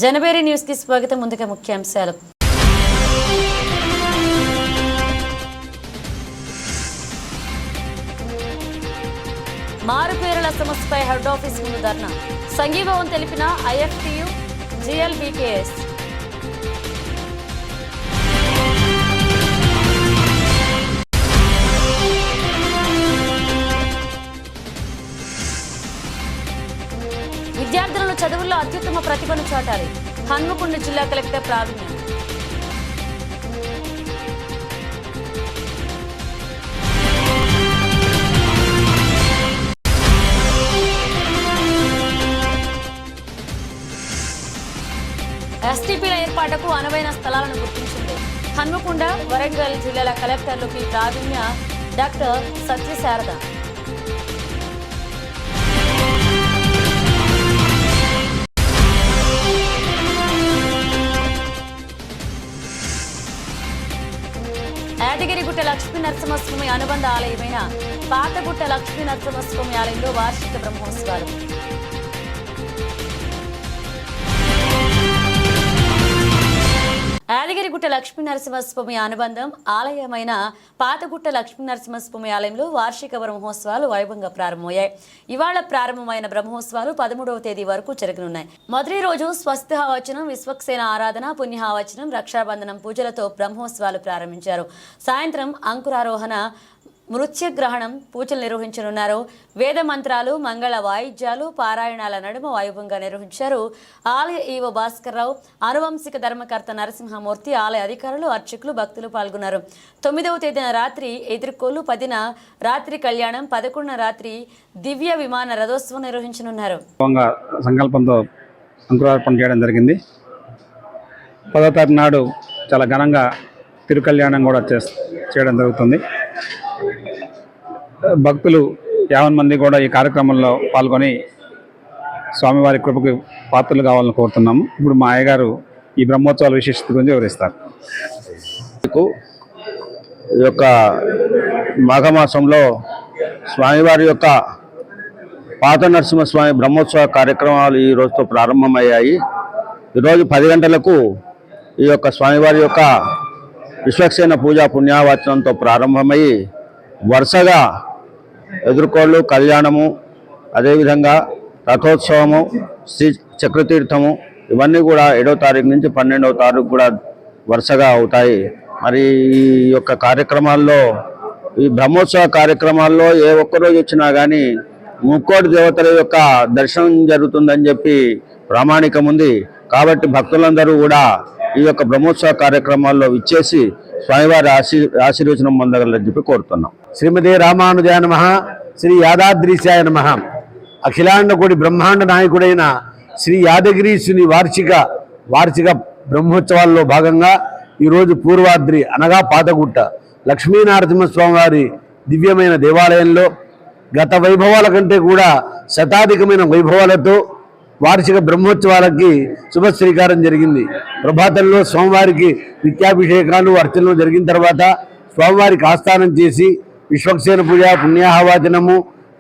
జనబేరి news కి స్వాగతం. ముందుగా ముఖ్యాంశాలు. మారుపేరుల సమస్యపై హెడ్ ఆఫీస్ ముందు ధర్నా. సంఘీభావం తెలిపిన ఐఎఫ్టియు జిఎల్బికేఎస్. విద్యార్థులను చదువుల్లో అత్యుత్తమ ప్రతిభను చాటాలి. హన్మకొండ జిల్లా కలెక్టర్ ప్రావీణ్యం. ఎస్టీపీల ఏర్పాటుకు అనువైన స్థలాలను గుర్తించింది. హన్మకొండ, వరంగల్ జిల్లాల కలెక్టర్లకి ప్రావీణ్య డాక్టర్ సత్యశారద. యాదగిరిగుట్ట లక్ష్మీ నరసింహస్వామి అనుబంధ ఆలయమైన పాతగుట్ట లక్ష్మీ నరసింహస్వామి ఆలయంలో వార్షిక బ్రహ్మోత్సవాలు. యాదగిరిగుట్ట లక్ష్మీ నరసింహస్వామి అనుబంధం ఆలయమైన పాతగుట్ట లక్ష్మీ నరసింహస్వామి ఆలయంలో వార్షిక బ్రహ్మోత్సవాలు వైభవంగా ప్రారంభమయ్యాయి. ఇవాళ ప్రారంభమైన బ్రహ్మోత్సవాలు 13వ తేదీ వరకు జరగనున్నాయి. మొదటి రోజు స్వస్తిహావచనం, విశ్వక్సేన ఆరాధన, పుణ్యహావచనం, రక్షాబంధనం పూజలతో బ్రహ్మోత్సవాలు ప్రారంభించారు. సాయంత్రం అంకురారోహణ, మృత్యగ్రహణం పూజలు నిర్వహించనున్నారు. వేద మంత్రాలు, మంగళ వాయిద్యాలు, పారాయణాల నడుమ వైభవంగా నిర్వహించారు. ఆలయ ఈవో భాస్కర్రావు, అనువంశిక ధర్మకర్త నరసింహమూర్తి, ఆలయ అధికారులు, అర్చకులు, భక్తులు పాల్గొన్నారు. 9వ తేదీన రాత్రి ఎదుర్కోలు, 10న రాత్రి కళ్యాణం, 11న రాత్రి దివ్య విమాన రథోత్సవం నిర్వహించనున్నారు. సంకల్పంతో అంకురార్పణ చేయడం జరిగింది. 10వ తారీఖు నాడు చాలా ఘనంగా తిరుకళ్యాణం కూడా చేయడం జరుగుతుంది. భక్తులు 50 మంది కూడా ఈ కార్యక్రమంలో పాల్గొని స్వామివారి కృపకు పాత్రలు కావాలని కోరుతున్నాము. ఇప్పుడు మా అయ్యగారు ఈ బ్రహ్మోత్సవాల విశిష్టత గురించి వివరిస్తారు. ఈ యొక్క మాఘమాసంలో స్వామివారి యొక్క పాత నరసింహస్వామి బ్రహ్మోత్సవ కార్యక్రమాలు ఈ రోజుతో ప్రారంభమయ్యాయి. ఈరోజు 10 గంటలకు ఈ యొక్క స్వామివారి యొక్క విశ్వక్సేన పూజా పుణ్యావచనంతో ప్రారంభమయ్యి వరుసగా ఎదుర్కోళ్ళు, కళ్యాణము, అదేవిధంగా రథోత్సవము, శ్రీ చక్రతీర్థము ఇవన్నీ కూడా 7వ తారీఖు నుంచి 12వ తారీఖు కూడా వరుసగా అవుతాయి. మరి ఈ యొక్క కార్యక్రమాల్లో, ఈ బ్రహ్మోత్సవ కార్యక్రమాల్లో ఏ ఒక్కరోజు వచ్చినా కానీ 3 దేవతల యొక్క దర్శనం జరుగుతుందని చెప్పి ప్రామాణికం ఉంది. కాబట్టి భక్తులందరూ కూడా ఈ యొక్క బ్రహ్మోత్సవ కార్యక్రమాల్లో విచ్చేసి స్వామివారి ఆశీర్వచనం పొందగలని చెప్పి కోరుతున్నాం. శ్రీమతి రామానుజాయ నమః, శ్రీ యాదాద్రీశాయ నమః. అఖిలాండ కోటి బ్రహ్మాండ నాయకుడైన శ్రీ యాదగిరీశుని వార్షిక బ్రహ్మోత్సవాల్లో భాగంగా ఈరోజు పూర్వాద్రి అనగా పాతగుట్ట లక్ష్మీనరసింహస్వామి వారి దివ్యమైన దేవాలయంలో గత వైభవాల కంటే కూడా శతాధికమైన వైభవాలతో వార్షిక బ్రహ్మోత్సవాలకి శుభశ్రీకారం జరిగింది. ప్రభాతంలో స్వామివారికి నిత్యాభిషేకాలు, అర్చనలు జరిగిన తర్వాత స్వామివారికి ఆస్థానం చేసి విశ్వక్సేన పూజ, పుణ్యాహవాచనము,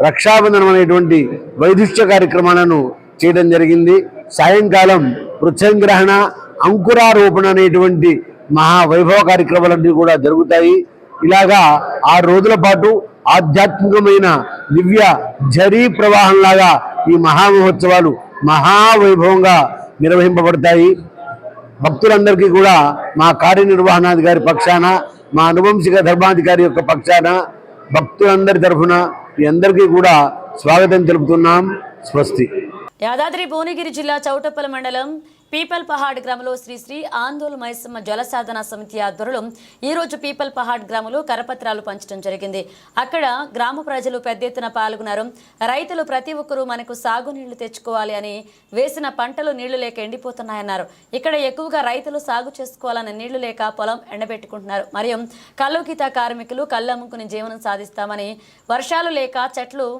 రక్షాబంధనం అనేటువంటి వైదుష్య కార్యక్రమాలను చేయడం జరిగింది. సాయంకాలం పృథ్వగ్రహణ, అంకురారోపణ అనేటువంటి మహావైభవ కార్యక్రమాలన్నీ కూడా జరుగుతాయి. ఇలాగా 6 రోజుల పాటు ఆధ్యాత్మికమైన దివ్య జరీ ప్రవాహంలాగా ఈ మహామహోత్సవాలు మహావైభవంగా నిర్వహింపబడతాయి. భక్తులందరికీ కూడా మా కార్యనిర్వహణాధికారి పక్షాన, మా అనువంశిక ధర్మాధికారి యొక్క పక్షాన, భక్తులందరి తరఫున మీ అందరికీ కూడా స్వాగతం తెలుపుతున్నాం. స్వస్తి. యాదాద్రి భువనగిరి జిల్లా చౌటప్పల మండలం పీపల్ పహాడ్ గ్రామంలో శ్రీ శ్రీ ఆందోళన మైసమ్మ జల సాధన సమితి ఆధ్వర్యంలో ఈ రోజు పీపల్ పహాడ్ గ్రామంలో కరపత్రాలు పంచడం జరిగింది. అక్కడ గ్రామ ప్రజలు పెద్ద ఎత్తున పాల్గొన్నారు. రైతులు ప్రతి ఒక్కరూ మనకు సాగునీళ్లు తెచ్చుకోవాలి అని, వేసిన పంటలు నీళ్లు లేక ఎండిపోతున్నాయన్నారు. ఇక్కడ ఎక్కువగా రైతులు సాగు చేసుకోవాలని నీళ్లు లేక పొలం ఎండబెట్టుకుంటున్నారు. మరియు కల్లు గీత కార్మికులు కళ్ళు అమ్ముకుని జీవనం సాధిస్తామని, వర్షాలు లేక చెట్లు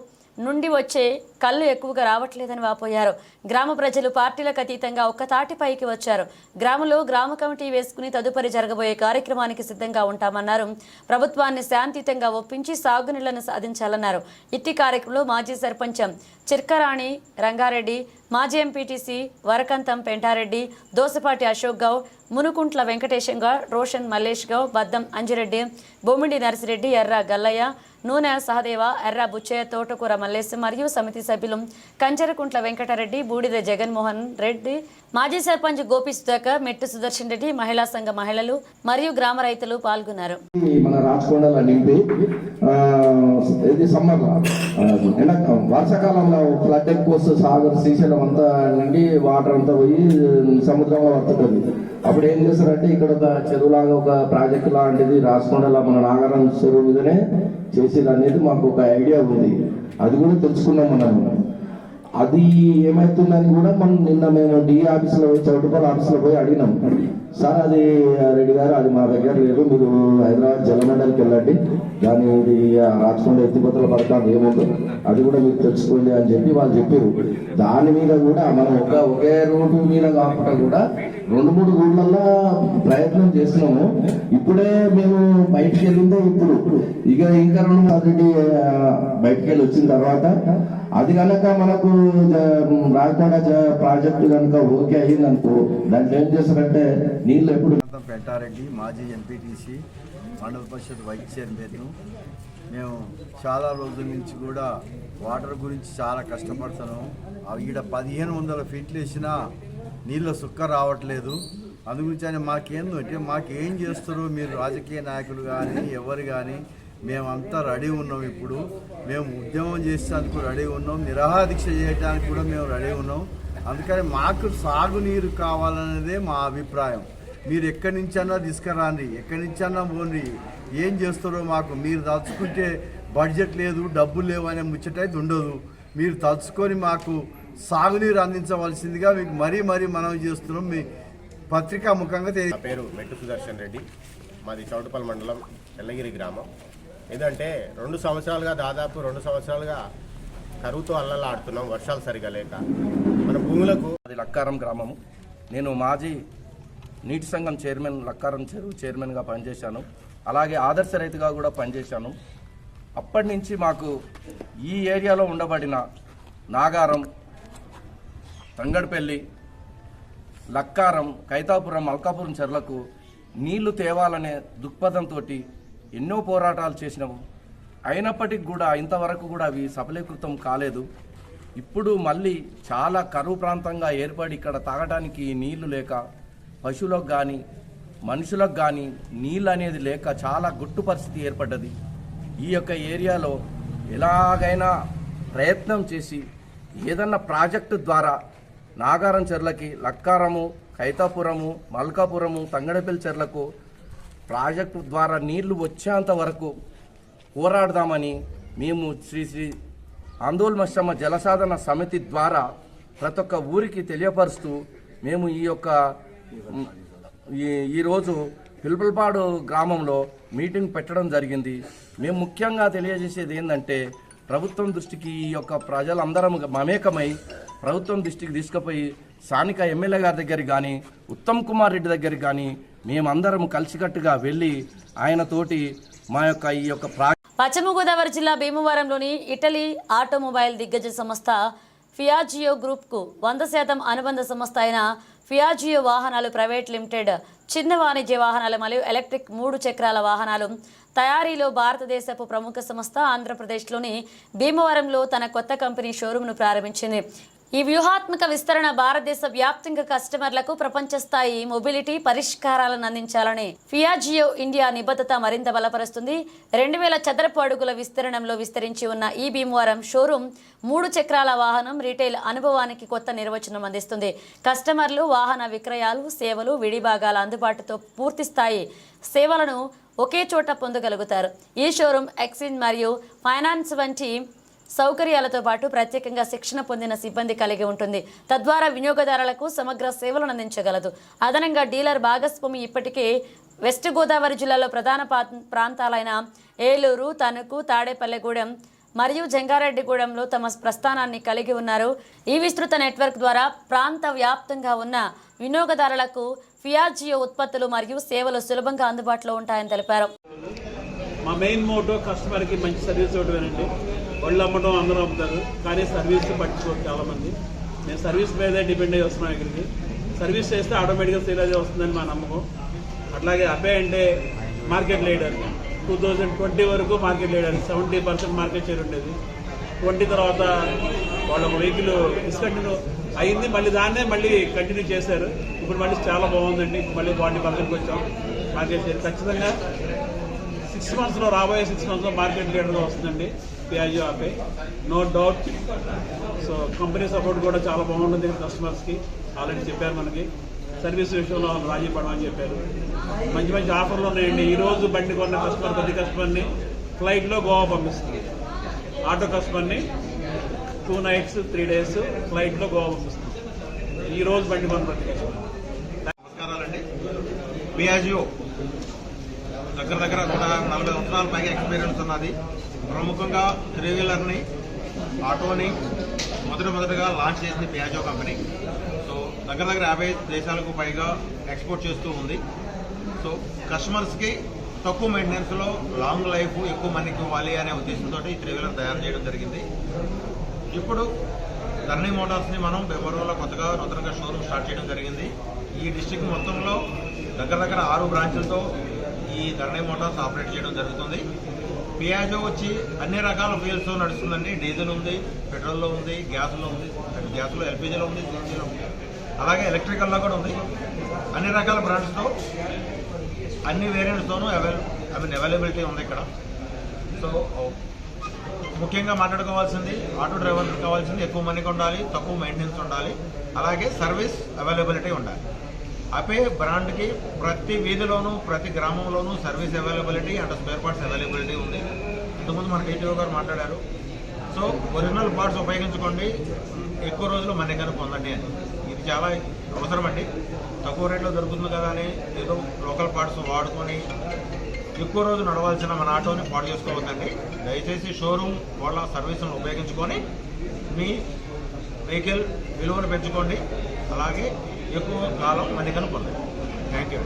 నుండి వచ్చే కళ్ళు ఎక్కువగా రావట్లేదని వాపోయారు. గ్రామ ప్రజలు పార్టీలకు అతీతంగా ఒక్క తాటిపైకి వచ్చారు. గ్రామంలో గ్రామ కమిటీ వేసుకుని తదుపరి జరగబోయే కార్యక్రమానికి సిద్ధంగా ఉంటామన్నారు. ప్రభుత్వాన్ని శాంతియుతంగా ఒప్పించి సాగునీళ్లను సాధించాలన్నారు. ఇట్టి కార్యక్రమంలో మాజీ సర్పంచ్ చిర్కరాణి రంగారెడ్డి, మాజీ ఎంపీటీసీ వరకంతం పెంటారెడ్డి, దోసపాటి అశోక్ గౌడ్, మునుకుంట్ల వెంకటేశం గౌడ్, రోషన్ మల్లేష్ గౌడ్, బద్దం అంజిరెడ్డి, బొమ్మిడి నర్సిరెడ్డి, ఎర్ర గల్లయ్య, నూనె సహదేవ, ఎర్ర బుచ్చయ్య, తోటకూర మల్లేశం మరియు సమితి సభ్యులు కంచెరకుంట్ల వెంకటరెడ్డి, బూడిద జగన్మోహన్ రెడ్డి, మాజీ సర్పంచ్ గోపి సుధాకర్, మెట్టు సుదర్శన్ రెడ్డి, మహిళా సంఘ మహిళలు మరియు గ్రామ రైతులు పాల్గొన్నారు. మన రాచకొండలో నింపి ఇది సమ్మర్ వర్షాకాలంలో ఫ్లడ్ ఎక్కువ సాగర్ శ్రీశైలం అంతా నిండి వాటర్ అంతా పోయి సముద్రంలో వస్తుంది. అప్పుడు ఏం చేస్తారంటే ఇక్కడ ఒక చెరువులాగా ఒక ప్రాజెక్ట్ లాంటిది రాచకొండలో మన నాగారం చెరువు మీదనే చేసేది అనేది మాకు ఒక ఐడియా ఉంది. అది కూడా తెలుసుకున్నాం మనం. అది ఏమవుతుందని కూడా మనం నిన్న మేము డిఈ ఆఫీస్లో పోయి చౌటుపల్లి ఆఫీస్లో పోయి అడిగినాం. సార్ అది రెడ్డి గారు అది మా దగ్గర లేదు, మీరు హైదరాబాద్ జలమండలికి వెళ్ళండి, దాని ఇది రాచకొండ ఎత్తిపోతల పథకం ఏముందో అది కూడా మీరు తెలుసుకోండి అని చెప్పి వాళ్ళు చెప్పారు. దాని మీద కూడా మనం ఒకే రోడ్డు మీద కాకుండా కూడా 2-3 ఊళ్ళల్లో ప్రయత్నం చేస్తున్నాము. ఇప్పుడే మేము బయటికి వెళ్ళిందే ఇప్పుడు ఇంకా 2 ఆల్రెడీ బయటికి వెళ్ళి వచ్చిన తర్వాత అది కనుక మనకు రాచకొండ ప్రాజెక్టు కనుక ఓకే అయ్యిందనుకో దాంట్లో ఏం చేస్తారంటే నీళ్ళు ఎప్పుడు. పెంటారెడ్డి, మాజీ ఎంపీటీసీ, మండల పరిషత్ వైస్ చైర్మన్. మేము చాలా రోజుల నుంచి కూడా వాటర్ గురించి చాలా కష్టపడుతున్నాం. ఈడ 1500 ఫీట్లు వేసినా నీళ్ళ సుక్క రావట్లేదు. అందుగురించి ఆయన మాకేందంటే మాకేం చేస్తారో మీరు రాజకీయ నాయకులు కానీ ఎవరు కానీ మేమంతా రెడీ ఉన్నాం. ఇప్పుడు మేము ఉద్యమం చేసేందుకు రెడీ ఉన్నాం, నిరాహార దీక్ష చేయడానికి కూడా మేము రెడీ ఉన్నాం. అందుకని మాకు సాగునీరు కావాలనేదే మా అభిప్రాయం. మీరు ఎక్కడి నుంచన్నా తీసుకురాండి, ఎక్కడి నుంచన్నా పోండి, ఏం చేస్తారో మాకు మీరు తలుచుకుంటే బడ్జెట్ లేదు, డబ్బులు లేవు అనే ముచ్చటైతే ఉండదు. మీరు తలుచుకొని మాకు సాగునీరు అందించవలసిందిగా మీకు మరీ మనవి చేస్తున్నాం. మీ పత్రికా ముఖంగా నా పేరు మెట్టు సుదర్శన్ రెడ్డి, మాది చౌటుపల్లి మండలం ఎల్లగిరి గ్రామం. ఏదంటే దాదాపు 2 సంవత్సరాలుగా కరువుతో అల్లలాడుతున్నాం, వర్షాలు సరిగా లేక మన భూములకు. అది లక్కారం గ్రామము. నేను మాజీ నీటి సంఘం చైర్మన్, లక్కారం చెరువు చైర్మన్గా పనిచేశాను. అలాగే ఆదర్శ రైతుగా కూడా పనిచేశాను. అప్పటి నుంచి మాకు ఈ ఏరియాలో ఉండబడిన నాగారం, తంగడపల్లి, లక్కారం, కైతాపురం, మల్కాపురం చెర్లకు నీళ్లు తేవాలనే దృక్పథంతో ఎన్నో పోరాటాలు చేసినాము. అయినప్పటికీ కూడా ఇంతవరకు కూడా అవి సఫలీకృతం కాలేదు. ఇప్పుడు మళ్ళీ చాలా కరువు ప్రాంతంగా ఏర్పడి ఇక్కడ తాగడానికి నీళ్లు లేక పశువులకు కానీ మనుషులకు కానీ నీళ్ళు అనేది లేక చాలా గుట్టు పరిస్థితి ఏర్పడ్డది. ఈ యొక్క ఏరియాలో ఎలాగైనా ప్రయత్నం చేసి ఏదన్నా ప్రాజెక్టు ద్వారా నాగారం చెర్లకి, లక్కారము, కైతాపురము, మల్కాపురము, తంగడపల్లి చెర్లకు ప్రాజెక్టు ద్వారా నీళ్లు వచ్చేంత వరకు పోరాడదామని మేము శ్రీ ఆందోళనశ్రమ జలసాధన సమితి ద్వారా ప్రతి ఒక్క ఊరికి తెలియపరుస్తూ మేము ఈరోజు పిల్పల్పాడు గ్రామంలో మీటింగ్ పెట్టడం జరిగింది. మేము ముఖ్యంగా తెలియజేసేది ఏంటంటే ప్రభుత్వం దృష్టికి ఈ యొక్క ప్రజలందరం మమేకమై ప్రభుత్వం దృష్టికి తీసుకుపోయి స్థానిక ఎమ్మెల్యే గారి దగ్గర కానీ ఉత్తమ్ కుమార్ రెడ్డి దగ్గర కానీ మేమందరం కలిసికట్టుగా వెళ్ళి ఆయనతోటి మా యొక్క ఈ యొక్క పశ్చిమ గోదావరి జిల్లా భీమవరంలోని ఇటలీ ఆటోమొబైల్ దిగ్గజ సంస్థ ఫియాజియో గ్రూప్కు 100% అనుబంధ సంస్థ అయిన ఫియాజియో వాహనాలు ప్రైవేట్ లిమిటెడ్ చిన్న వాణిజ్య వాహనాలు మరియు ఎలక్ట్రిక్ 3 చక్రాల వాహనాలు తయారీలో భారతదేశపు ప్రముఖ సంస్థ ఆంధ్రప్రదేశ్లోని భీమవరంలో తన కొత్త కంపెనీ షోరూమ్ను ప్రారంభించింది. ఈ వ్యూహాత్మక విస్తరణ భారతదేశ వ్యాప్తంగా కస్టమర్లకు ప్రపంచ స్థాయి మొబిలిటీ పరిష్కారాలను అందించాలని ఫియాజియో ఇండియా నిబద్ధత మరింత బలపరుస్తుంది. 2000 చదరపు అడుగుల విస్తరణంలో విస్తరించి ఉన్న ఈ భీమవరం షోరూమ్ 3 చక్రాల వాహనం రీటైల్ అనుభవానికి కొత్త నిర్వచనం అందిస్తుంది. కస్టమర్లు వాహన విక్రయాలు, సేవలు, విడిభాగాల అందుబాటుతో పూర్తి స్థాయి సేవలను ఒకే చోట పొందగలుగుతారు. ఈ షోరూమ్ ఎక్స్చేంజ్ మరియు ఫైనాన్స్ వంటి సౌకర్యాలతో పాటు ప్రత్యేకంగా శిక్షణ పొందిన సిబ్బంది కలిగి ఉంటుంది. తద్వారా వినియోగదారులకు సమగ్ర సేవలను అందించగలదు. అదనంగా డీలర్ భాగస్వామి ఇప్పటికే వెస్ట్ గోదావరి జిల్లాలో ప్రధాన ప్రాంతాలైన ఏలూరు, తణుకు, తాడేపల్లిగూడెం మరియు జంగారెడ్డిగూడెంలో తమ ప్రస్థానాన్ని కలిగి ఉన్నారు. ఈ విస్తృత నెట్వర్క్ ద్వారా ప్రాంత వ్యాప్తంగా ఉన్న వినియోగదారులకు ఫియాజియో ఉత్పత్తులు మరియు సేవలు సులభంగా అందుబాటులో ఉంటాయని తెలిపారు. మా మెయిన్ మోటో కస్టమర్కి మంచి సర్వీస్ ఇవ్వడమేనండి. వాళ్ళు అమ్మటం అందరూ అమ్ముతారు, కానీ సర్వీస్ పట్టించుకోరు చాలామంది. మేము సర్వీస్ మీదే డిపెండ్ అయ్యి వస్తున్నాం ఇక్కడికి. సర్వీస్ చేస్తే ఆటోమేటిక్గా సేల్ అదే వస్తుందని మా నమ్మకం. అట్లాగే అపే అంటే మార్కెట్ లీడర్ 2020 వరకు మార్కెట్ లీడర్ 70% మార్కెట్ షేర్ ఉండేది. 20 తర్వాత వాళ్ళ వెహికల్ డిస్కంటిన్యూ అయింది, మళ్ళీ దాన్నే మళ్ళీ కంటిన్యూ చేశారు. ఇప్పుడు మళ్ళీ చాలా బాగుందండి, మళ్ళీ 40%కి వచ్చాం మార్కెట్ షేర్. ఖచ్చితంగా 6 monthsలో రాబోయే 6 monthsలో మార్కెట్ లీడర్గా వస్తుందండి Piaggio Ape, no doubt. So company support కూడా చాలా బాగుంటుంది కస్టమర్స్కి. ఆల్రెడీ చెప్పారు మనకి సర్వీస్ విషయంలో రాజీ పడమని చెప్పారు. మంచి మంచి ఆఫర్లు ఉన్నాయండి. ఈరోజు బండి కొన్న కస్టమర్ ప్రతి కస్టమర్ని ఫ్లైట్లో గోవా పంపిస్తుంది. ఆటో కస్టమర్ని 2 nights 3 days ఫ్లైట్లో గోవా పంపిస్తుంది ఈరోజు బండి కొన్న ప్రతి కస్టమర్. నమస్కారాలండి. పియాజియో దగ్గర 140 సంవత్సరాల పైగా ఎక్స్పీరియన్స్ ఉన్నది. ప్రముఖంగా 3-wheelerని, ఆటోని మొదటగా లాంచ్ చేసింది పియాజో కంపెనీ. సో దగ్గర 50 దేశాలకు పైగా ఎక్స్పోర్ట్ చేస్తూ ఉంది. సో కస్టమర్స్కి తక్కువ మెయింటెనెన్స్లో లాంగ్ లైఫ్ ఎక్కువ మనీకి ఇవ్వాలి అనే ఉద్దేశంతో ఈ 3-wheeler తయారు చేయడం జరిగింది. ఇప్పుడు ధరణి మోటార్స్ని మనం బెంగళూరులో కొత్తగా నూతనంగా షోరూమ్ స్టార్ట్ చేయడం జరిగింది. ఈ డిస్టిక్ మొత్తంలో దగ్గర 6 బ్రాంచులతో ఈ ధరణి మోటార్స్ ఆపరేట్ చేయడం జరుగుతుంది. పియాజో వచ్చి అన్ని రకాల ఫ్యూయల్స్తో నడుస్తుందండి. డీజిల్ ఉంది, పెట్రోల్లో ఉంది, గ్యాస్లో ఉంది, గ్యాస్లో ఎల్పిజిలో ఉంది, సిఎన్జిలో ఉంది, అలాగే ఎలక్ట్రికల్లో కూడా ఉంది. అన్ని రకాల బ్రాండ్స్తో అన్ని వేరియంట్స్తోనూ అవైలబిలిటీ ఉంది ఇక్కడ. సో ముఖ్యంగా మాట్లాడుకోవాల్సింది ఆటో డ్రైవర్కి కావాల్సింది ఎక్కువ మనీకి ఉండాలి, తక్కువ మెయింటెనెన్స్ ఉండాలి, అలాగే సర్వీస్ అవైలబిలిటీ ఉండాలి. అపే బ్రాండ్కి ప్రతి వీధిలోనూ ప్రతి గ్రామంలోనూ service availability and spare parts availability ఉంది. ఇంతకుముందు మన డిటిఓ గారు మాట్లాడారు. సో ఒరిజినల్ పార్ట్స్ ఉపయోగించుకోండి, ఎక్కువ రోజులు మనీకని పొందండి అని. ఇది చాలా అవసరం అండి. తక్కువ రేట్లో దొరుకుతుంది కదా అని ఏదో లోకల్ పార్ట్స్ వాడుకొని ఎక్కువ రోజు నడవాల్సిన మన ఆటోని పాడు చేసుకోవద్దండి. దయచేసి షోరూమ్ వాళ్ళ సర్వీసులను ఉపయోగించుకొని మీ వెహికల్ విలువను పెంచుకోండి, అలాగే ఎక్కువ కాలం మనీకని పొందండి. Thank you.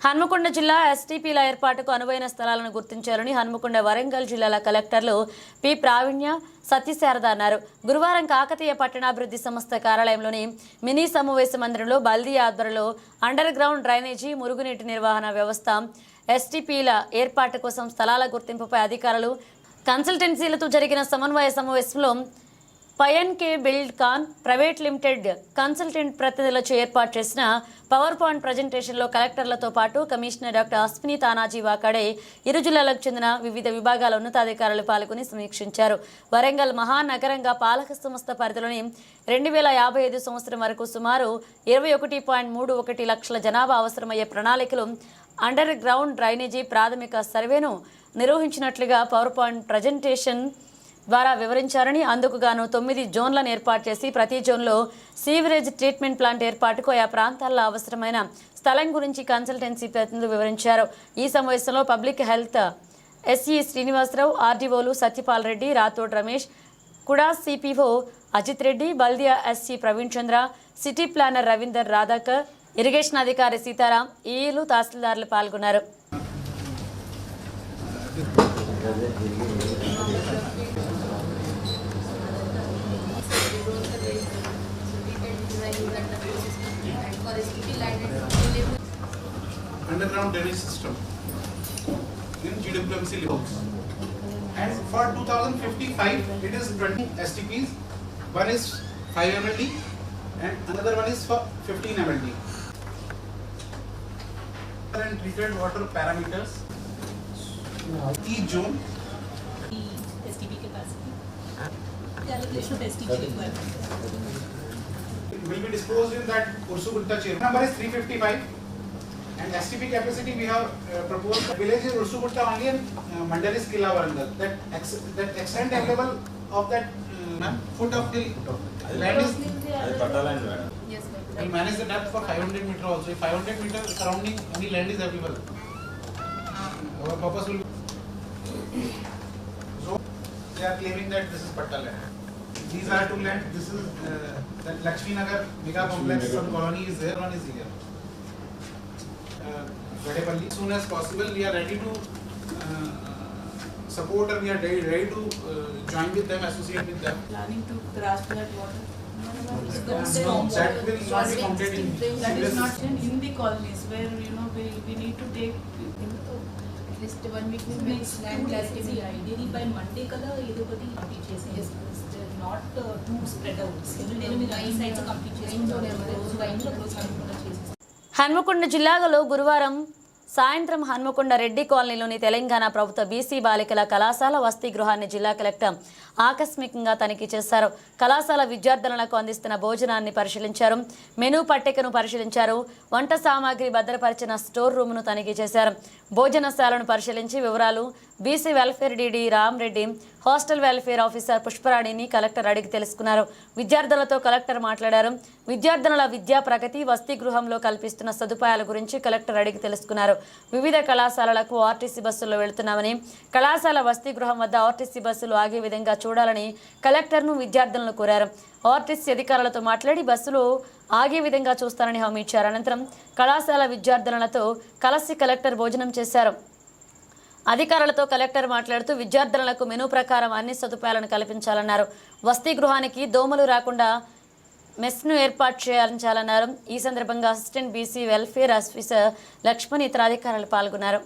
హన్మకొండ జిల్లా ఎస్టీపీల ఏర్పాటుకు అనువైన స్థలాలను గుర్తించాలని హన్మకొండ, వరంగల్ జిల్లాల కలెక్టర్లు పి ప్రావీణ్య, సత్యశారద అన్నారు. గురువారం కాకతీయ పట్టణాభివృద్ధి సంస్థ కార్యాలయంలోని మినీ సమావేశ మందిరంలో బల్దీ ఆధ్వర్యంలో అండర్ గ్రౌండ్ డ్రైనేజీ, మురుగునీటి నిర్వహణ వ్యవస్థ, ఎస్టీపీల ఏర్పాటు కోసం స్థలాల గుర్తింపుపై అధికారులు, కన్సల్టెన్సీలతో జరిగిన సమన్వయ సమావేశంలో పయన్కే బిల్డ్ కాన్ ప్రైవేట్ లిమిటెడ్ కన్సల్టెంట్ ప్రతినిధులచే ఏర్పాటు చేసిన పవర్ పాయింట్ ప్రజెంటేషన్లో కలెక్టర్లతో పాటు కమిషనర్ డాక్టర్ అశ్విని తానాజీ వాకాడే, ఇరు జిల్లాలకు చెందిన వివిధ విభాగాల ఉన్నతాధికారులు పాల్గొని సమీక్షించారు. వరంగల్ మహానగరంగా పాలక సంస్థ పరిధిలోని 2055 సంవత్సరం వరకు సుమారు 21.31 లక్షల జనాభా అవసరమయ్యే ప్రణాళికలు, అండర్ గ్రౌండ్ డ్రైనేజీ ప్రాథమిక సర్వేను నిర్వహించినట్లుగా పవర్ పాయింట్ ప్రజెంటేషన్ ద్వారా వివరించారని, అందుకు గాను 9 జోన్లను ఏర్పాటు చేసి ప్రతి జోన్లో సీవరేజ్ ట్రీట్మెంట్ ప్లాంట్ ఏర్పాటుకు ఆయా ప్రాంతాల్లో అవసరమైన స్థలం గురించి కన్సల్టెన్సీ ప్రతినిధులు వివరించారు. ఈ సమావేశంలో పబ్లిక్ హెల్త్ ఎస్ఈ శ్రీనివాసరావు, ఆర్డీఓలు సత్యపాల్ రెడ్డి, రాథోడ్ రమేష్, కుడా CPO Ajith Reddy, Baldia SC Praveen Chandra, city planner Ravinder Radhakar, irrigation అధికారి సీతారాం, ఈలు, తహసీల్దార్లు పాల్గొన్నారు. Underground drainage system in GWMC levels. And for 2055, it is 20 STPs. One is 5 MLD and another one is for 15 MLD. And treated water parameters. Each zone. STP capacity. Calculation of STP requirement. It will be disclosed in that Ursugutta chair. Number is 355. And STP capacity we have proposed. The village is Ursugutta only and Mandal is Killa Warangal. That extent available of that foot of the land is. Yes, We manage the depth for 500 meter also. If 500 meter surrounding any land is available, our purpose will be. So they are claiming that this is Patta land. These are two land. This is that Lakshmi Nagar mega complex. Some colony is there. One is here. Gadepalli. As soon as possible, we are ready to support and we are ready to join with them, associate with them. Planning to grasp that water. That will not be counted in. That is not in the colonies where, you know, we need to take at least 1 week land clarity. ideally by Monday kala edo okati complete cheseyes. Not too spread out. నేను మీరు అన్ని sites complete చేసుకుంటారు. రోజు wine లో రోజు అనుకుంటా చేసేస్తాం. హన్మకొండ జిల్లాలో గురువారం సాయంత్రం హన్మకొండ రెడ్డి కాలనీలోని తెలంగాణ ప్రభుత్వ బీసీ బాలికల కళాశాల వసతి గృహాన్ని జిల్లా కలెక్టర్ ఆకస్మికంగా తనిఖీ చేశారు. కళాశాల విద్యార్థులకు అందిస్తున్న భోజనాన్ని పరిశీలించారు. మెనూ పట్టికను పరిశీలించారు. వంట సామాగ్రి భద్రపరిచిన స్టోర్ రూమ్ను తనిఖీ చేశారు. భోజనశాలను పరిశీలించి వివరాలు BC welfare DD Ramreddy, hostel welfare officer పుష్పరాణిని కలెక్టర్ అడిగి తెలుసుకున్నారు. విద్యార్థులతో కలెక్టర్ మాట్లాడారు. విద్యార్థుల విద్యా ప్రగతి, వసతి గృహంలో కల్పిస్తున్న సదుపాయాల గురించి కలెక్టర్ అడిగి తెలుసుకున్నారు. వివిధ కళాశాలలకు ఆర్టీసీ బస్సుల్లో వెళుతున్నామని, కళాశాల వసతి గృహం వద్ద ఆర్టీసీ బస్సులు ఆగే విధంగా చూడాలని కలెక్టర్ను విద్యార్థులను కోరారు. ఆర్టీసీ అధికారులతో మాట్లాడి బస్సులు ఆగే విధంగా చూస్తారని హామీ ఇచ్చారు. అనంతరం కళాశాల విద్యార్థులతో కలిసి కలెక్టర్ భోజనం చేశారు. అధికారులతో కలెక్టర్ మాట్లాడుతూ విద్యార్థులకు మెనూ ప్రకారం అన్ని సదుపాయాలను కల్పించాలన్నారు. వసతి గృహానికి దోమలు రాకుండా మెస్ను ఏర్పాటు చేయాలన్నారు. ఈ సందర్భంగా assistant BC welfare officer Lakshman ఇతర అధికారులు పాల్గొన్నారు.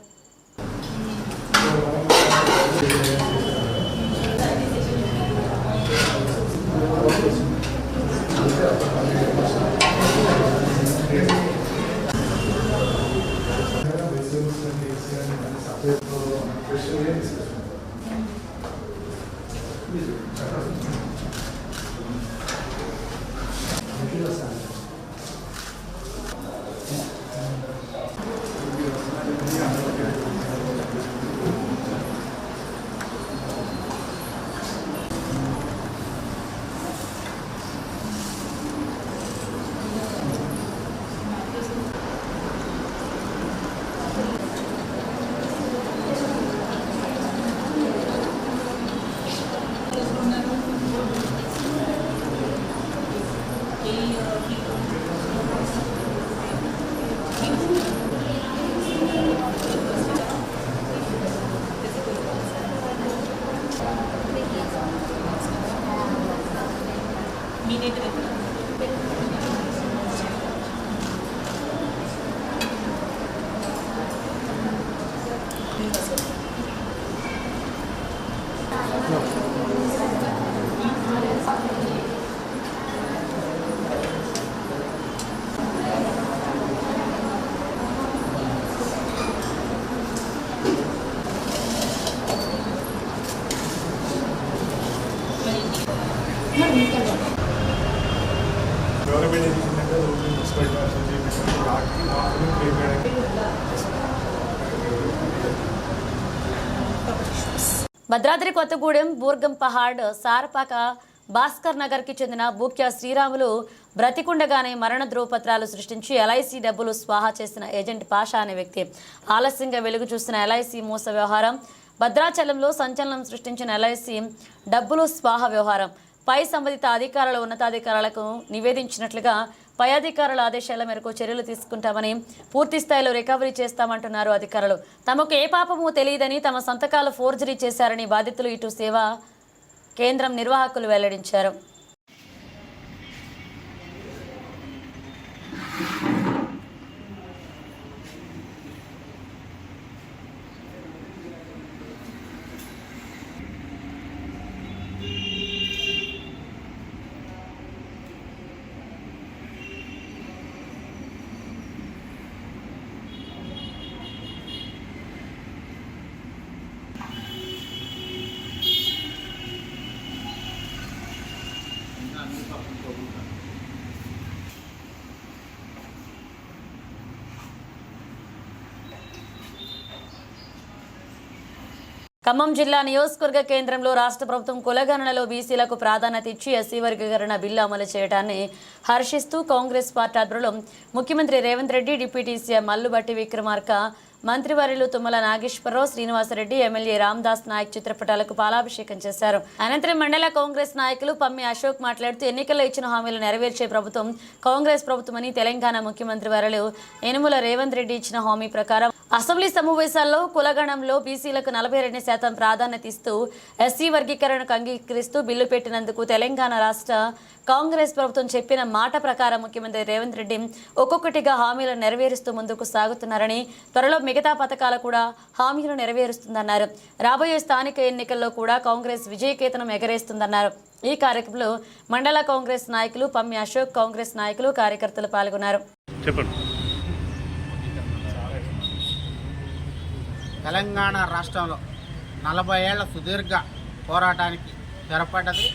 భద్రాద్రి కొత్తగూడెం బూర్గం పహాడ్ సారపాక భాస్కర్ నగర్కి చెందిన బూక్యా శ్రీరాములు బ్రతికుండగానే మరణ ధ్రువపత్రాలు సృష్టించి ఎల్ఐసి డబ్బులు స్వాహా చేసిన ఏజెంట్ పాషా అనే వ్యక్తి ఆలస్యంగా వెలుగు చూసిన ఎల్ఐసి మోస వ్యవహారం. భద్రాచలంలో సంచలనం సృష్టించిన ఎల్ఐసి డబ్బులు స్వాహా వ్యవహారం పై సంబంధిత అధికారుల ఉన్నతాధికారులకు నివేదించినట్లుగా పై అధికారుల ఆదేశాల మేరకు చర్యలు తీసుకుంటామని, పూర్తి స్థాయిలో రికవరీ చేస్తామంటున్నారు అధికారులు. తమకు ఏ పాపమూ తెలియదని, తమ సంతకాలు ఫోర్జరీ చేశారని బాధితులు ఇటు సేవా కేంద్రం నిర్వాహకులు వెల్లడించారు. ఖమ్మం జిల్లా నియోజకవర్గ కేంద్రంలో రాష్ట్ర ప్రభుత్వం కులగణనలో బీసీలకు ప్రాధాన్యత ఇచ్చి ఎస్సీ వర్గీకరణ బిల్లు అమలు చేయడాన్ని హర్షిస్తూ కాంగ్రెస్ పార్టీ ఆధ్వర్యంలో ముఖ్యమంత్రి రేవంత్ రెడ్డి, డిప్యూటీ సీఎం మల్లుబట్టి విక్రమార్క, మంత్రివర్యులు తుమ్మల నాగేశ్వరరావు, శ్రీనివాసరెడ్డి, ఎమ్మెల్యే రామ్దాస్ నాయక్ చిత్రపటాలకు పాలాభిషేకం చేశారు. అనంతరం మండల కాంగ్రెస్ నాయకులు పమ్మి అశోక్ మాట్లాడుతూ ఎన్నికల్లో ఇచ్చిన హామీలు నెరవేర్చే ప్రభుత్వం కాంగ్రెస్ ప్రభుత్వమని, తెలంగాణ ముఖ్యమంత్రి వర్యులు యనుమల రేవంత్ రెడ్డి ఇచ్చిన హామీ ప్రకారం అసెంబ్లీ సమావేశాల్లో కులగణంలో బీసీలకు 42% ప్రాధాన్యత ఇస్తూ ఎస్సీ వర్గీకరణకు అంగీకరిస్తూ బిల్లు పెట్టినందుకు తెలంగాణ రాష్ట్ర కాంగ్రెస్ ప్రభుత్వం చెప్పిన మాట ప్రకారం ముఖ్యమంత్రి రేవంత్ రెడ్డి ఒక్కొక్కటిగా హామీలను నెరవేరుస్తూ ముందుకు సాగుతున్నారని, త్వరలో మిగతా పథకాలు కూడా హామీలు నెరవేరుస్తుందన్నారు. రాబోయే స్థానిక ఎన్నికల్లో కూడా కాంగ్రెస్ విజయకేతనం ఎగరేస్తుందన్నారు. ఈ కార్యక్రమంలో మండల కాంగ్రెస్ నాయకులు పమ్మి అశోక్, కాంగ్రెస్ నాయకులు, కార్యకర్తలు పాల్గొన్నారు. తెలంగాణ రాష్ట్రంలో 40 ఏళ్ల సుదీర్ఘ పోరాటానికి తెరపడ్డది.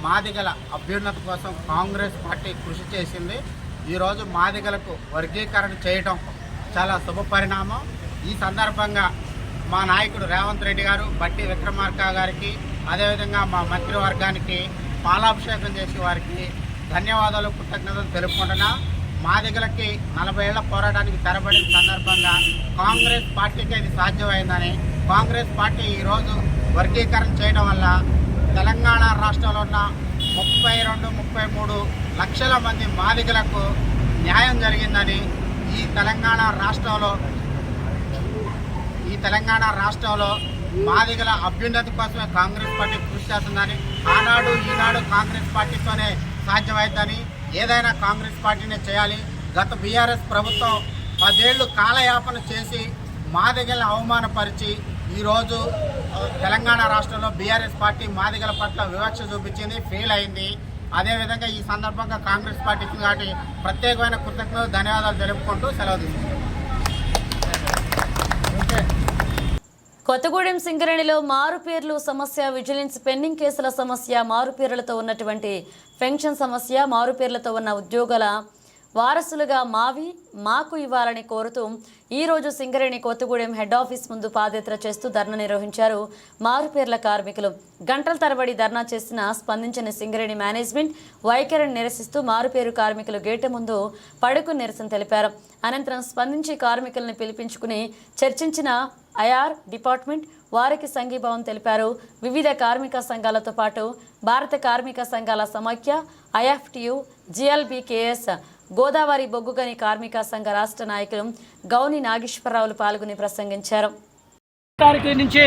మాదిగల అభ్యున్నతి కోసం కాంగ్రెస్ పార్టీ కృషి చేసింది. ఈరోజు మాదిగలకు వర్గీకరణ చేయటం చాలా శుభ పరిణామం. ఈ సందర్భంగా మా నాయకుడు రేవంత్ రెడ్డి గారు, బట్టి విక్రమార్క గారికి, అదేవిధంగా మా మంత్రివర్గానికి పాలాభిషేకం చేసి వారికి ధన్యవాదాలు, కృతజ్ఞతలు తెలుపుకుంటున్నా. మాదిగలకి 40 ఏళ్ల పోరాటానికి తెరబడిన సందర్భంగా కాంగ్రెస్ పార్టీకి ఇది సాధ్యమైందని, కాంగ్రెస్ పార్టీ ఈరోజు వర్గీకరణ చేయడం వల్ల తెలంగాణ రాష్ట్రంలో ఉన్న 32-33 లక్షల మంది మాదిగలకు న్యాయం జరిగిందని, ఈ తెలంగాణ రాష్ట్రంలో మాదిగల అభ్యున్నతి కోసమే కాంగ్రెస్ పార్టీ కృషి చేస్తుందని, ఆనాడు ఈనాడు కాంగ్రెస్ పార్టీతోనే సాధ్యమవుతుందని, ఏదైనా కాంగ్రెస్ పార్టీనే చేయాలి. గత బీఆర్ఎస్ ప్రభుత్వం 10 ఏళ్లు కాలయాపన చేసి మాదిగలను అవమానపరిచి ఈరోజు తెలంగాణ రాష్ట్రంలో బీఆర్ఎస్ పార్టీ మాదిగల పట్ల వివక్ష చూపించింది, ఫెయిల్ అయింది. అదేవిధంగా ఈ సందర్భంగా కాంగ్రెస్ పార్టీకి కాబట్టి ప్రత్యేకమైన కృతజ్ఞతలు, ధన్యవాదాలు తెలుపుకుంటూ సెలవు తీసుకుంటాం. కొత్తగూడెం సింగరేణిలో మారుపేర్లు సమస్య, విజిలెన్స్ పెండింగ్ కేసుల సమస్య, మారుపేర్లతో ఉన్నటువంటి పెన్షన్ సమస్య, మారుపేర్లతో ఉన్న ఉద్యోగాల వారసులుగా మాకు ఇవ్వాలని కోరుతూ ఈరోజు సింగరేణి కొత్తగూడెం హెడ్ ఆఫీస్ ముందు పాదయాత్ర చేస్తూ ధర్నా నిర్వహించారు మారుపేర్ల కార్మికులు. గంటల తరబడి ధర్నా చేసిన స్పందించిన సింగరేణి మేనేజ్మెంట్ వైఖరిని నిరసిస్తూ మారుపేరు కార్మికులు గేటు ముందు పడుకుని నిరసన తెలిపారు. అనంతరం స్పందించి కార్మికులను పిలిపించుకుని చర్చించిన ఐఆర్ డిపార్ట్మెంట్ వారికి సంఘీభావం తెలిపారు. వివిధ కార్మిక సంఘాలతో పాటు భారత కార్మిక సంఘాల సమాఖ్య, ఐఎఫ్టియు, జిఎల్బికేఎస్, గోదావరి బొగ్గుగని కార్మిక సంఘ రాష్ట్ర నాయకులు గౌని నాగేశ్వరరావులు పాల్గొని ప్రసంగించారు. నుంచి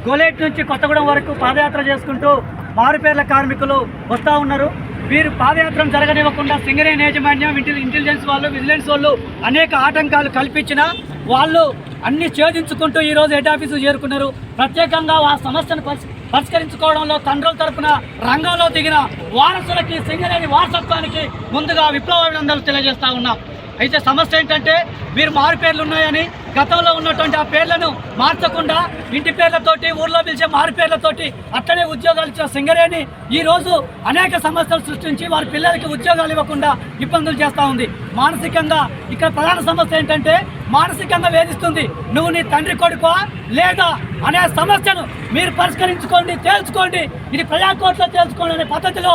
గోలేట్ నుంచి కొత్తగూడెం వరకు పాదయాత్ర చేసుకుంటూ మారుపేర్ల కార్మికులు వస్తూ ఉన్నారు. వీరు పాదయాత్ర జరగనివ్వకుండా సింగరేణి యాజమాన్యం, ఇంటెలిజెన్స్ వాళ్ళు, విజిలెన్స్ వాళ్ళు అనేక ఆటంకాలు కల్పించిన వాళ్ళు అన్ని ఛేదించుకుంటూ ఈరోజు హెడ్ ఆఫీసు చేరుకున్నారు. ప్రత్యేకంగా ఆ సమస్యను పరిష్కరించుకోవడంలో తండ్రుల తరపున రంగంలో దిగిన వారసులకి, సింగరేణి వారసత్వానికి ముందుగా విప్లవ అభినందనలు తెలియజేస్తా ఉన్నాం. అయితే సమస్య ఏంటంటే వీరు మారు పేర్లు ఉన్నాయని గతంలో ఉన్నటువంటి ఆ పేర్లను మార్చకుండా ఇంటి పేర్లతోటి, ఊర్లో పిలిచే మారు పేర్లతోటి అట్లనే ఉద్యోగాలు ఇచ్చిన సింగరేణి ఈరోజు అనేక సమస్యలు సృష్టించి వారి పిల్లలకి ఉద్యోగాలు ఇవ్వకుండా ఇబ్బందులు చేస్తూ ఉంది. మానసికంగా ఇక్కడ ప్రధాన సమస్య ఏంటంటే మానసికంగా వేధిస్తుంది. నువ్వు నీ తండ్రి కొడుకో లేదా అనే సమస్యను మీరు పరిష్కరించుకోండి, తేల్చుకోండి, ఇది ప్రజాకోర్టులో తేల్చుకోండి అనే పద్ధతిలో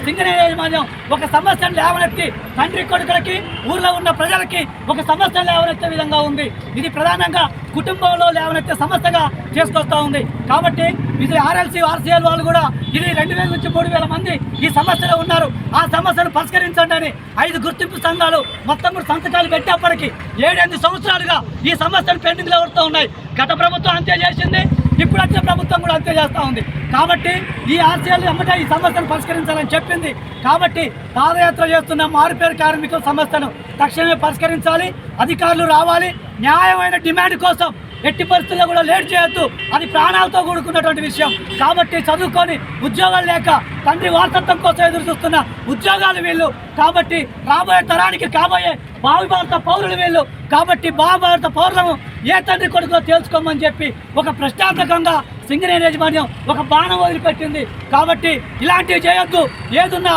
సింగరేణి యాజమాన్యం ఒక సమస్యను లేవనెత్తి తండ్రి కొడుకులకి, ఊర్లో ఉన్న ప్రజలకి ఒక సమస్యను లేవనెత్తే విధంగా ఉంది. ఇది ప్రధానంగా కుటుంబంలో లేవనెత్తే సమస్యగా చేసుకొస్తా ఉంది. కాబట్టి ఇది ఆర్ఎల్సీ, ఆర్సీఎల్ వాళ్ళు కూడా ఇది 2000 నుంచి 3000 మంది ఈ సమస్యలో ఉన్నారు. ఆ సమస్యను పరిష్కరించండి అని 5 గుర్తింపు సంఘాలు మొత్తం 3 సంతకాలు పెట్టేప్పటికీ 7-8 సంవత్సరాలుగా ఈ సమస్యలు పెండింగ్లో పడుతూ ఉన్నాయి. గత ప్రభుత్వం అంతే చేసింది, ఇప్పుడు వచ్చిన ప్రభుత్వం కూడా అంతే చేస్తూ ఉంది. కాబట్టి ఈ ఆర్సీఎల్ అమ్మట ఈ సమస్యను పరిష్కరించాలని చెప్పింది. కాబట్టి పాదయాత్ర చేస్తున్న మారుపేరు కార్మికుల సమస్యను తక్షణమే పరిష్కరించాలి. అధికారులు రావాలి. న్యాయమైన డిమాండ్ కోసం ఎట్టి పరిస్థితుల్లో కూడా లేట్ చేయొద్దు. అది ప్రాణాలతో కూడుకున్నటువంటి విషయం. కాబట్టి చదువుకొని ఉద్యోగాలు లేక తండ్రి వారసత్వం కోసం ఎదురు చూస్తున్న ఉద్యోగాలు వీళ్ళు. కాబట్టి రాబోయే తరానికి కాబోయే భావి భారత పౌరులు వీళ్ళు. కాబట్టి భారత పౌరులను ఏ తండ్రి కొడుకులో తేల్చుకోమని చెప్పి ఒక ప్రశ్నార్థకంగా సింగరేణి యాజమాన్యం ఒక బాణం వదిలిపెట్టింది. కాబట్టి ఇలాంటివి చేయొద్దు. ఏదున్న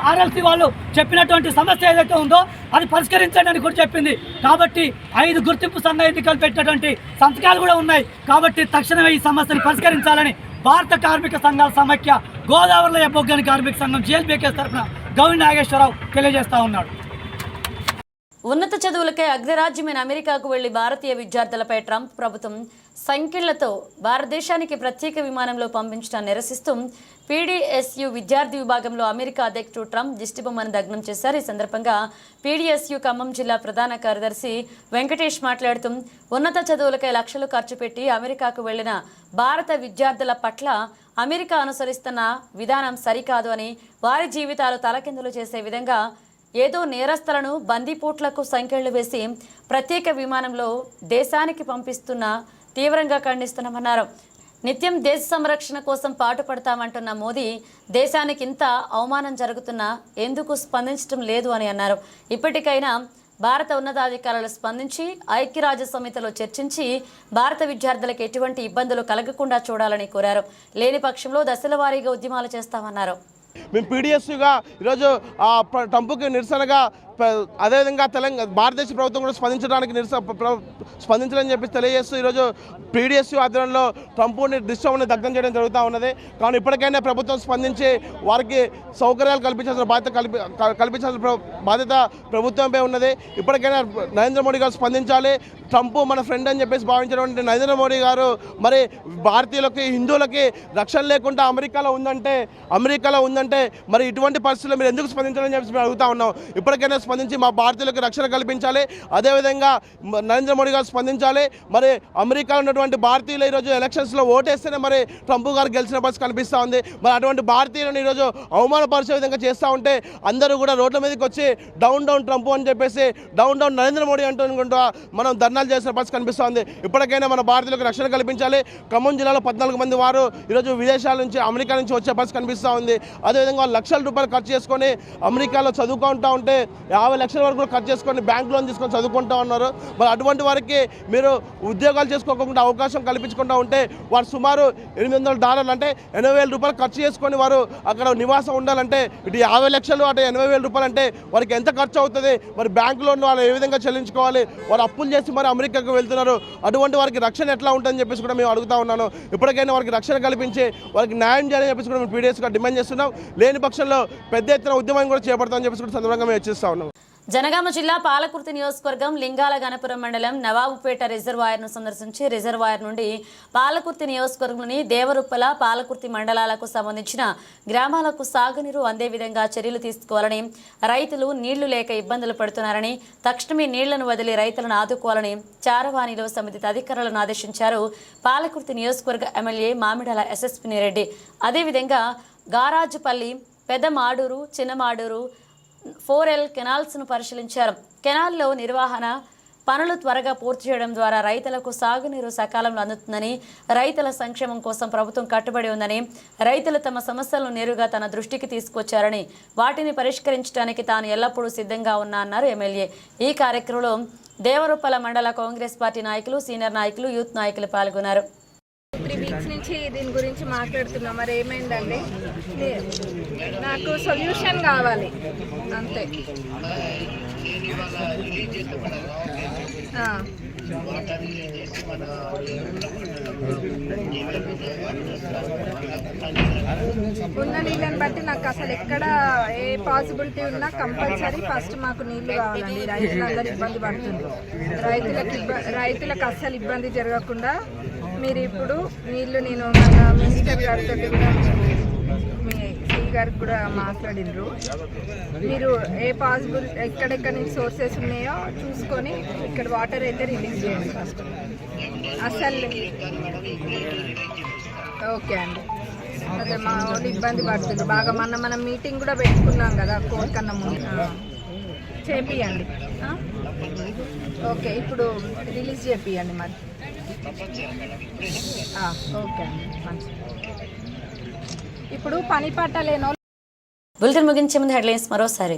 ఆర్ఎల్సీ వాళ్ళు చెప్పినటువంటి సమస్య ఏదైతే ఉందో అది పరిష్కరించండి అని కూడా చెప్పింది. కాబట్టి 5 గుర్తింపు సంఘ ఎన్నికలు పెట్టినటువంటి సంతకాలు కూడా ఉన్నాయి. కాబట్టి తక్షణమే ఈ సమస్యను పరిష్కరించాలని భారత కార్మిక సంఘాల సమాఖ్య, గోదావరి బొగ్గని కార్మిక సంఘం, జిఎల్బికేఎస్ తరఫున గౌని నాగేశ్వరరావు తెలియజేస్తా ఉన్నాడు. ఉన్నత చదువులకై అగ్రరాజ్యమైన అమెరికాకు వెళ్లి భారతీయ విద్యార్థులపై ట్రంప్ ప్రభుత్వం సంఖ్యలతో భారతదేశానికి ప్రత్యేక విమానంలో పంపించడాన్ని నిరసిస్తూ పీడీఎస్యు విద్యార్థి విభాగంలో అమెరికా అధ్యక్షుడు ట్రంప్ దిష్టిబొమ్మను దగ్నం చేశారు. ఈ సందర్భంగా పీడీఎస్యు ఖమ్మం జిల్లా ప్రధాన కార్యదర్శి వెంకటేష్ మాట్లాడుతూ ఉన్నత చదువులకై లక్షలు ఖర్చు పెట్టి అమెరికాకు వెళ్లిన భారత విద్యార్థుల పట్ల అమెరికా అనుసరిస్తున్న విధానం సరికాదు అని, వారి జీవితాలు తలకిందులు చేసే విధంగా ఏదో నేరస్తులను బందీపోట్లకు సంకెళ్లు వేసి ప్రత్యేక విమానంలో దేశానికి పంపిస్తున్న తీవ్రంగా ఖండిస్తున్నామన్నారు. నిత్యం దేశ సంరక్షణ కోసం పాటుపడతామంటున్న మోదీ దేశానికి ఇంత అవమానం జరుగుతున్నా ఎందుకు స్పందించడం లేదు అని అన్నారు. ఇప్పటికైనా భారత ఉన్నతాధికారులు స్పందించి ఐక్యరాజ్య సమితిలో చర్చించి భారత విద్యార్థులకు ఎటువంటి ఇబ్బందులు కలగకుండా చూడాలని కోరారు. లేని పక్షంలో దశల వారీగా ఉద్యమాలు చేస్తామన్నారు. మేము పీడీఎస్గా ఈరోజు ట్రంప్కి నిరసనగా అదేవిధంగా భారతదేశ ప్రభుత్వం కూడా స్పందించాలని చెప్పి తెలియజేస్తూ ఈరోజు పీడీఎస్ ఆధ్వర్యంలో ట్రంప్ని దిష్టిబొమ్మని దగ్ధం చేయడం జరుగుతూ ఉన్నది. కానీ ఇప్పటికైనా ప్రభుత్వం స్పందించి వారికి సౌకర్యాలు కల్పించాల్సిన బాధ్యత ప్రభుత్వంపై ఉన్నది. ఇప్పటికైనా నరేంద్ర మోడీ గారు స్పందించాలి. ట్రంప్ మన ఫ్రెండ్ అని చెప్పేసి భావించినటువంటి నరేంద్ర మోడీ గారు మరి భారతీయులకి హిందువులకి రక్షణ లేకుండా అమెరికాలో ఉందంటే మరి ఇటువంటి పరిస్థితుల్లో మీరు ఎందుకు స్పందించాలని చెప్పేసి మేము అడుగుతా ఉన్నాం. ఇప్పటికైనా స్పందించి మా భారతీయులకు రక్షణ కల్పించాలి. అదేవిధంగా నరేంద్ర మోడీ గారు స్పందించాలి. మరి అమెరికాలో ఉన్నటువంటి భారతీయులు ఈరోజు ఎలక్షన్స్లో ఓటేస్తేనే మరి ట్రంప్ గారు గెలిచిన పరిస్థితి కనిపిస్తూ ఉంది. మరి అటువంటి భారతీయులను ఈరోజు అవమానపరిచే విధంగా చేస్తూ ఉంటే అందరూ కూడా రోడ్ల మీదకి వచ్చి డౌన్ ట్రంప్ అని చెప్పేసి డౌన్ నరేంద్ర మోడీ అంటుకుంటూ మనం ధర్నాలు చేసిన పరిస్థితి కనిపిస్తూ ఉంది. ఇప్పటికైనా మన భారతీయులకు రక్షణ కల్పించాలి. ఖమ్మం జిల్లాలో 14 మంది వారు ఈరోజు విదేశాల నుంచి అమెరికా నుంచి వచ్చే పరిస్థితి కనిపిస్తూ ఉంది. అదేవిధంగా లక్షల రూపాయలు ఖర్చు చేసుకొని అమెరికాలో చదువుకుంటూ ఉంటే 50 లక్షల వరకు కూడా ఖర్చు చేసుకొని బ్యాంక్ లోన్ తీసుకొని చదువుకుంటూ ఉన్నారు. మరి అటువంటి వారికి మీరు ఉద్యోగాలు చేసుకోకుండా అవకాశం కల్పించకుండా ఉంటే వారు సుమారు $800 అంటే 80,000 రూపాయలు ఖర్చు చేసుకొని వారు అక్కడ నివాసం ఉండాలంటే ఇటు 50 లక్షలు అటు 80,000 రూపాయలు అంటే వారికి ఎంత ఖర్చు అవుతుంది? మరి బ్యాంక్ లోన్ వాళ్ళు ఏ విధంగా చెల్లించుకోవాలి? వారు అప్పులు చేసి మరి అమెరికాకు వెళ్తున్నారు. అటువంటి వారికి రక్షణ ఎట్లా ఉంటుందని చెప్పేసి కూడా మేము అడుగుతా ఉన్నాను. ఇప్పటికైనా వారికి రక్షణ కల్పించి వారికి న్యాయం చేయాలని చెప్పేసి కూడా మేము పీడీఎస్గా డిమాండ్ చేస్తున్నాం. లేని పక్షంలో పెద్ద ఎత్తున ఉద్యమం కూడా చేపడతామని చెప్పేసి కూడా సందర్భంగా మేము హెచ్చరిస్తా ఉన్నాం. జనగామ జిల్లా పాలకుర్తి నియోజకవర్గం లింగాల గణపురం మండలం నవాబుపేట రిజర్వాయర్ను సందర్శించి రిజర్వాయర్ నుండి పాలకుర్తి నియోజకవర్గంలోని దేవరుప్పల పాలకుర్తి మండలాలకు సంబంధించిన గ్రామాలకు సాగునీరు అందే విధంగా చర్యలు తీసుకోవాలని, రైతులు నీళ్లు లేక ఇబ్బందులు పడుతున్నారని, తక్షణమే నీళ్లను వదిలి రైతులను ఆదుకోవాలని చారవాణిలో సమితి అధికారులను ఆదేశించారు పాలకుర్తి నియోజకవర్గ ఎమ్మెల్యే మామిడాల ఎస్ఎస్పీ రెడ్డి. అదేవిధంగా గారాజుపల్లి, పెద్దమాడూరు, చిన్నమాడూరు 4L కెనాల్స్ను పరిశీలించారు. కెనాల్లో నిర్వహణ పనులు త్వరగా పూర్తి చేయడం ద్వారా రైతులకు సాగునీరు సకాలంలో అందుతుందని, రైతుల సంక్షేమం కోసం ప్రభుత్వం కట్టుబడి ఉందని, రైతులు తమ సమస్యలను నేరుగా తన దృష్టికి తీసుకొచ్చారని, వాటిని పరిష్కరించడానికి తాను ఎల్లప్పుడూ సిద్ధంగా ఉన్నా అన్నారు ఎమ్మెల్యే. ఈ కార్యక్రమంలో దేవరుప్పల మండల కాంగ్రెస్ పార్టీ నాయకులు, సీనియర్ నాయకులు, యూత్ నాయకులు పాల్గొన్నారు. 3 వీక్స్ నుంచి దీని గురించి మాట్లాడుతున్నాం. మరి ఏమైందండి? నాకు సొల్యూషన్ కావాలి అంతే. ఉన్న నీళ్ళని బట్టి నాకు అసలు ఎక్కడ ఏ పాసిబిలిటీ ఉన్నా కంపల్సరీ ఫస్ట్ మాకు నీళ్లు కావాలండి. రైతులందరూ ఇబ్బంది పడుతుంది. రైతులకు అస్సలు ఇబ్బంది జరగకుండా మీరు ఇప్పుడు నీళ్లు, నేను మన మినిస్టర్ గారితో కూడా మీ శ్రీ గారికి కూడా మాట్లాడినరు. మీరు ఏ పాసిబుల్ ఎక్కడెక్కడ నుంచి సోర్సెస్ ఉన్నాయో చూసుకొని ఇక్కడ వాటర్ అయితే రిలీజ్ చేయండి ఫస్ట్. అసలు ఓకే అండి. అదే మా వాళ్ళు ఇబ్బంది పడుతుంది బాగా. మనం మీటింగ్ కూడా పెట్టుకున్నాం కదా కోర్టు కన్నా ముందు. చేపియండి. ఓకే, ఇప్పుడు రిలీజ్ చేపియండి మరి. ఓకే అండి, మంచి. ఇప్పుడు పని పట్టలేనో. బులెటిన్ ముగించే ముందు హెడ్లైన్స్ మరోసారి.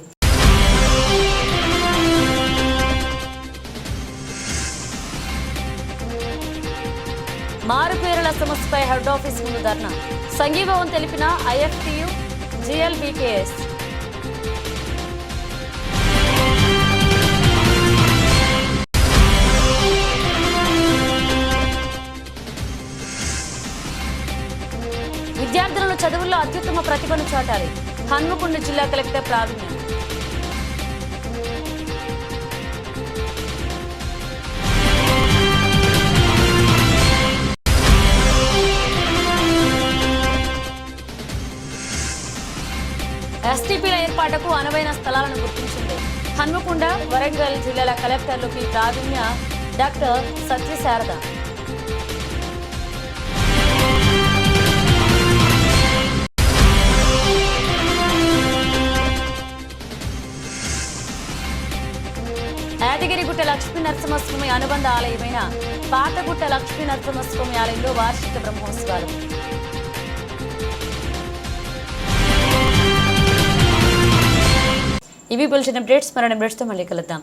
మారుపేరుల సమస్యపై హెడ్ ఆఫీస్ ముందు ధర్నా, సంఘీభావం తెలిపిన ఐఎఫ్టియు, జిఎల్బికేఎస్. విద్యార్థులను చదువుల్లో అత్యుత్తమ ప్రతిభను చాటాలి, హన్మకొండ జిల్లా కలెక్టర్ ప్రావీణ్యం. వేటకు అనువైన స్థలాలను గుర్తించింది. హన్మకొండ, వరంగల్ జిల్లాల కలెక్టర్లకి ప్రావీణ్య డాక్టర్ సత్యశారద. యాదగిరిగుట్ట లక్ష్మీ నరసింహస్వామి అనుబంధ ఆలయమైన పాతగుట్ట లక్ష్మీ నరసింహస్వామి ఆలయంలో వార్షిక బ్రహ్మోత్సవాలు. ఇవి బులెటిన్ అప్డేట్స్. మరో అప్డేట్స్తో మళ్ళీ కలుద్దాం.